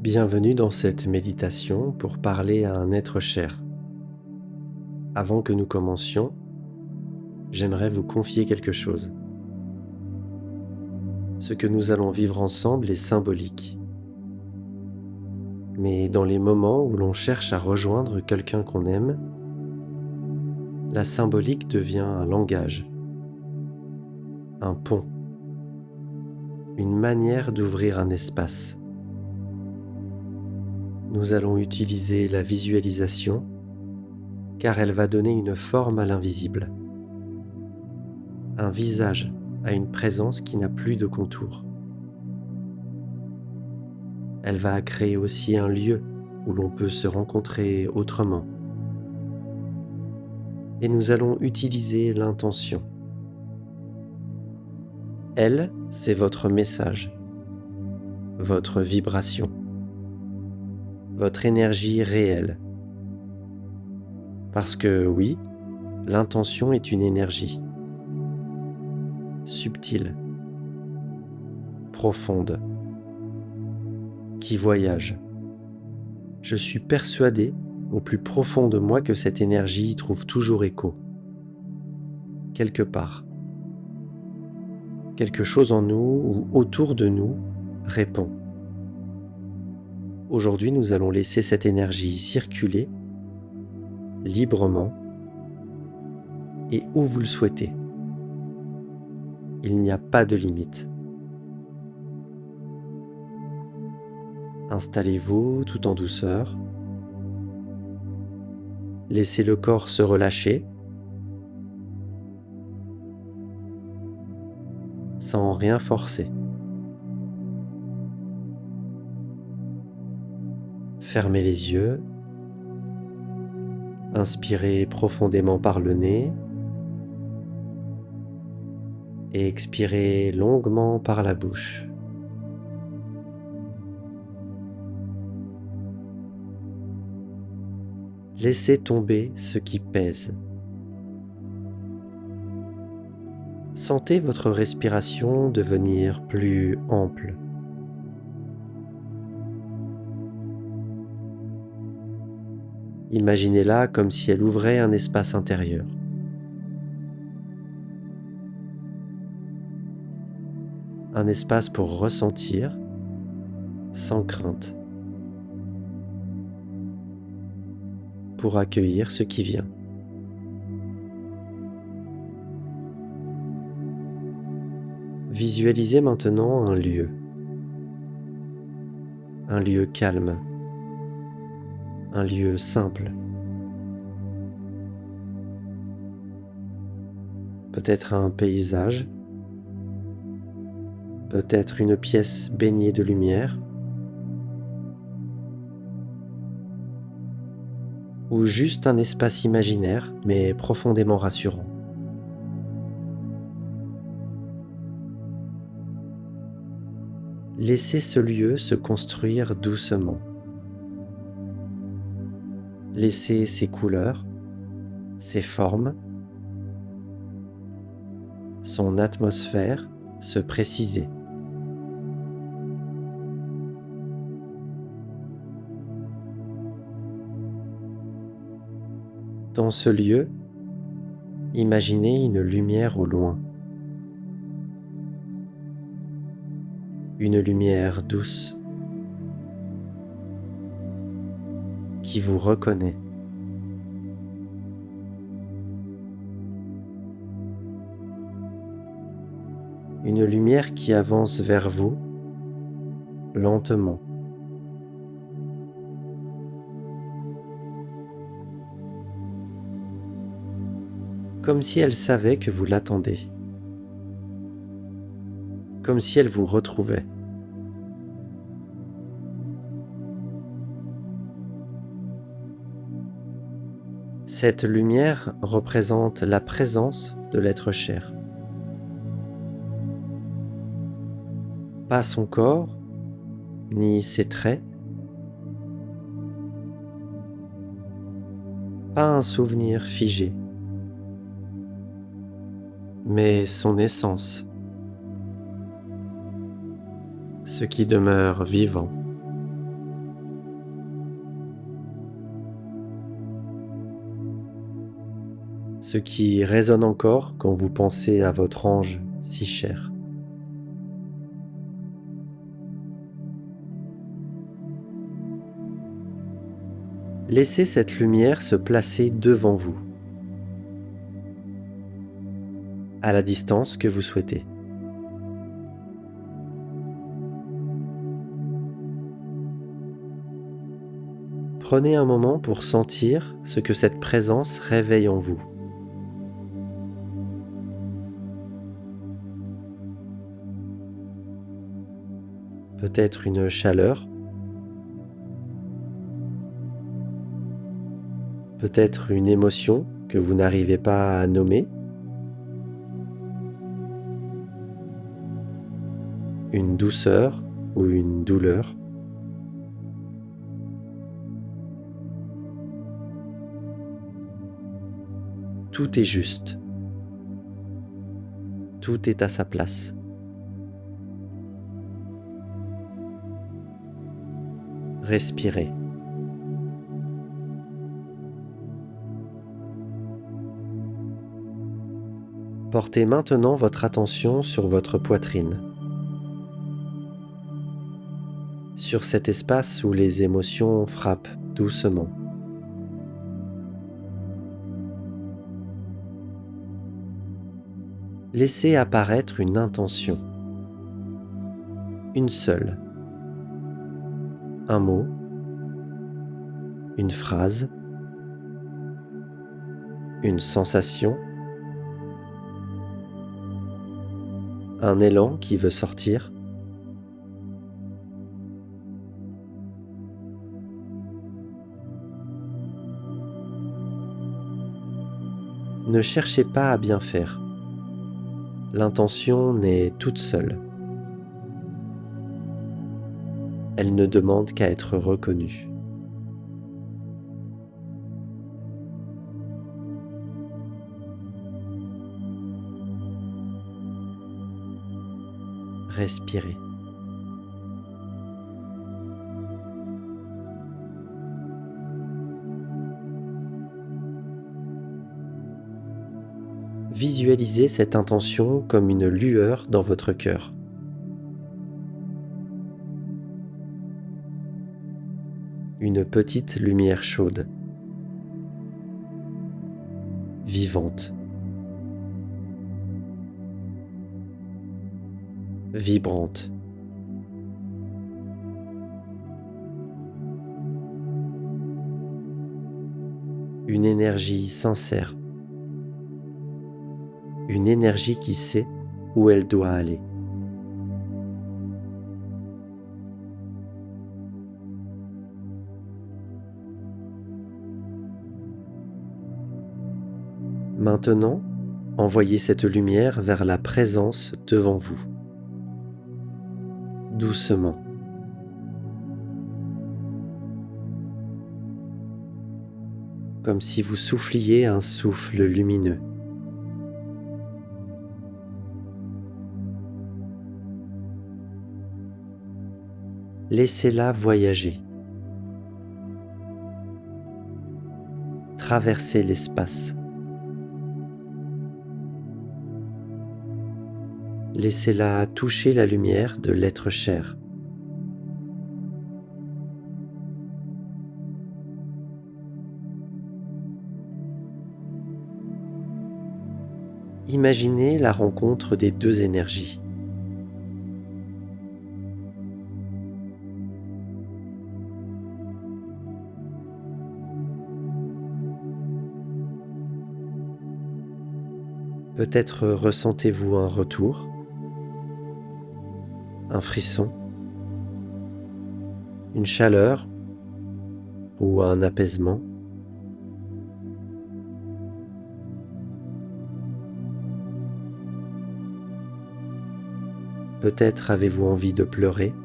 Bienvenue dans cette méditation pour parler à un être cher. Avant que nous commencions, j'aimerais vous confier quelque chose. Ce que nous allons vivre ensemble est symbolique. Mais dans les moments où l'on cherche à rejoindre quelqu'un qu'on aime, la symbolique devient un langage, un pont, une manière d'ouvrir un espace. Nous allons utiliser la visualisation car elle va donner une forme à l'invisible, un visage à une présence qui n'a plus de contours. Elle va créer aussi un lieu où l'on peut se rencontrer autrement. Et nous allons utiliser l'intention. Elle, c'est votre message, votre vibration, votre énergie réelle. Parce que oui, l'intention est une énergie subtile, profonde, qui voyage. Je suis persuadé au plus profond de moi que cette énergie y trouve toujours écho. Quelque part. Quelque chose en nous ou autour de nous répond. Aujourd'hui, nous allons laisser cette énergie circuler librement et où vous le souhaitez. Il n'y a pas de limite. Installez-vous tout en douceur. Laissez le corps se relâcher sans rien forcer. Fermez les yeux. Inspirez profondément par le nez et expirez longuement par la bouche. Laissez tomber ce qui pèse. Sentez votre respiration devenir plus ample. Imaginez-la comme si elle ouvrait un espace intérieur. Un espace pour ressentir sans crainte, pour accueillir ce qui vient. Visualisez maintenant un lieu calme, un lieu simple. Peut-être un paysage, peut-être une pièce baignée de lumière, ou juste un espace imaginaire mais profondément rassurant. Laissez ce lieu se construire doucement. Laissez ses couleurs, ses formes, son atmosphère se préciser. Dans ce lieu, imaginez une lumière au loin. Une lumière douce qui vous reconnaît. Une lumière qui avance vers vous lentement. Comme si elle savait que vous l'attendez. Comme si elle vous retrouvait. Cette lumière représente la présence de l'être cher. Pas son corps, ni ses traits, pas un souvenir figé, mais son essence, ce qui demeure vivant. ce qui résonne encore quand vous pensez à votre ange si cher. Laissez cette lumière se placer devant vous, à la distance que vous souhaitez. Prenez un moment pour sentir ce que cette présence réveille en vous. Peut-être une chaleur, peut-être une émotion que vous n'arrivez pas à nommer, une douceur ou une douleur. Tout est juste. Tout est à sa place. Respirez. Portez maintenant votre attention sur votre poitrine, sur cet espace où les émotions frappent doucement. Laissez apparaître une intention, une seule, un mot, une phrase, une sensation, un élan qui veut sortir. Ne cherchez pas à bien faire. L'intention naît toute seule. Elle ne demande qu'à être reconnue. Respirez. Visualisez cette intention comme une lueur dans votre cœur. Une petite lumière chaude, vivante, vibrante. Une énergie sincère. Une énergie qui sait où elle doit aller. Maintenant, envoyez cette lumière vers la présence devant vous. Doucement. Comme si vous souffliez un souffle lumineux. Laissez-la voyager. Traverser l'espace. Laissez-la toucher la lumière de l'être cher. Imaginez la rencontre des deux énergies. Peut-être ressentez-vous un retour, un frisson, une chaleur ou un apaisement. Peut-être avez-vous envie de pleurer.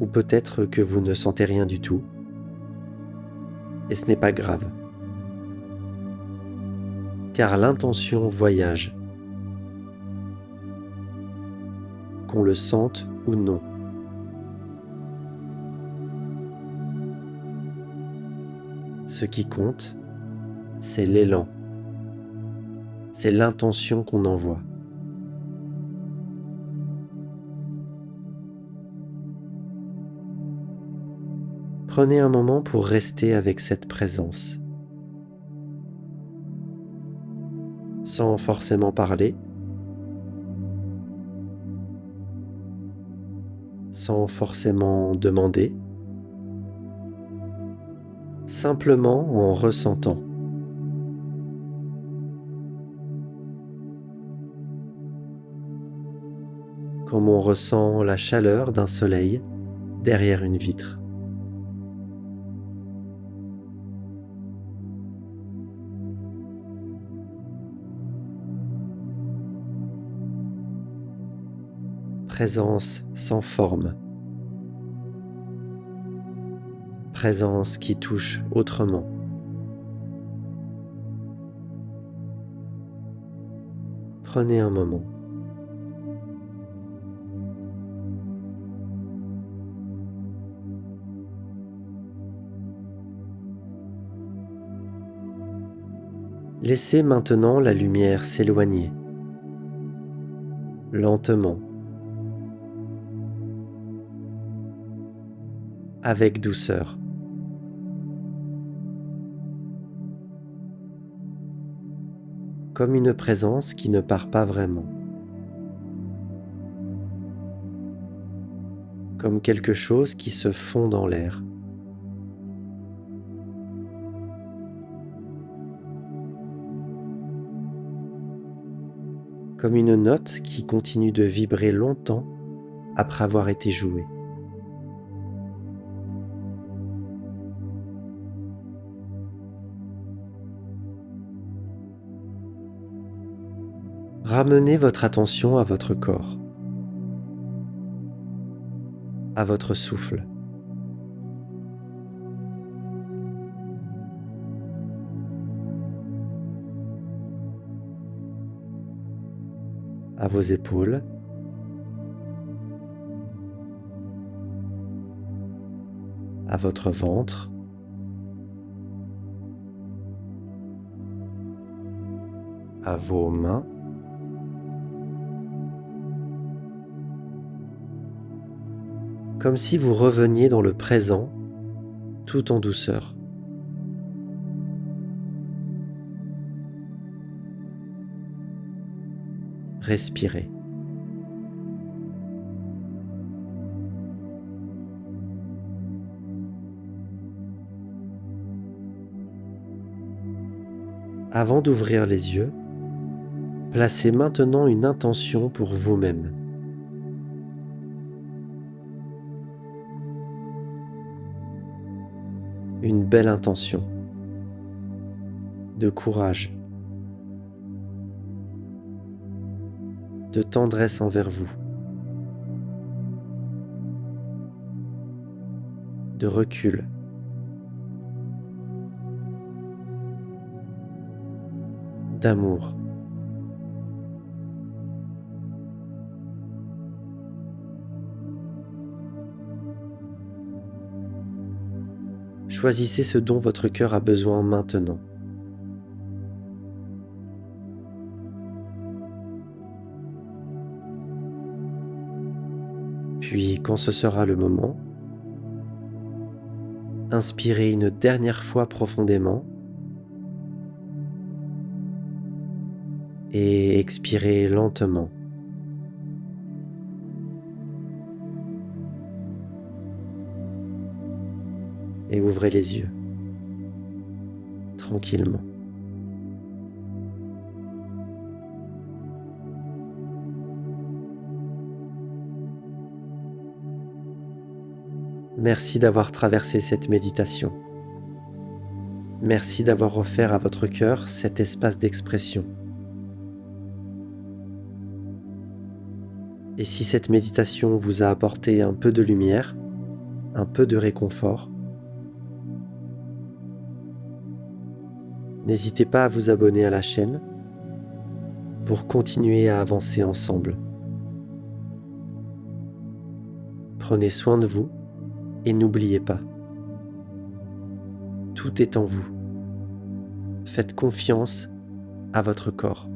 Ou peut-être que vous ne sentez rien du tout. Et ce n'est pas grave. Car l'intention voyage. Qu'on le sente ou non. Ce qui compte, c'est l'élan, c'est l'intention qu'on envoie. Prenez un moment pour rester avec cette présence, sans forcément parler, sans forcément demander, simplement en ressentant. Comme on ressent la chaleur d'un soleil derrière une vitre. Présence sans forme, présence qui touche autrement. Prenez un moment. Laissez maintenant la lumière s'éloigner, lentement, avec douceur. Comme une présence qui ne part pas vraiment. Comme quelque chose qui se fond dans l'air. Comme une note qui continue de vibrer longtemps après avoir été jouée. Ramenez votre attention à votre corps, à votre souffle. À vos épaules, à votre ventre, à vos mains, comme si vous reveniez dans le présent tout en douceur. Respirez. Avant d'ouvrir les yeux, placez maintenant une intention pour vous-même. Une belle intention de courage, de tendresse envers vous, de recul, d'amour. Choisissez ce dont votre cœur a besoin maintenant. Puis, quand ce sera le moment, inspirez une dernière fois profondément et expirez lentement. Et ouvrez les yeux, tranquillement. Merci d'avoir traversé cette méditation. Merci d'avoir offert à votre cœur cet espace d'expression. Et si cette méditation vous a apporté un peu de lumière, un peu de réconfort, n'hésitez pas à vous abonner à la chaîne pour continuer à avancer ensemble. Prenez soin de vous et n'oubliez pas, Tout est en vous. Faites confiance à votre corps.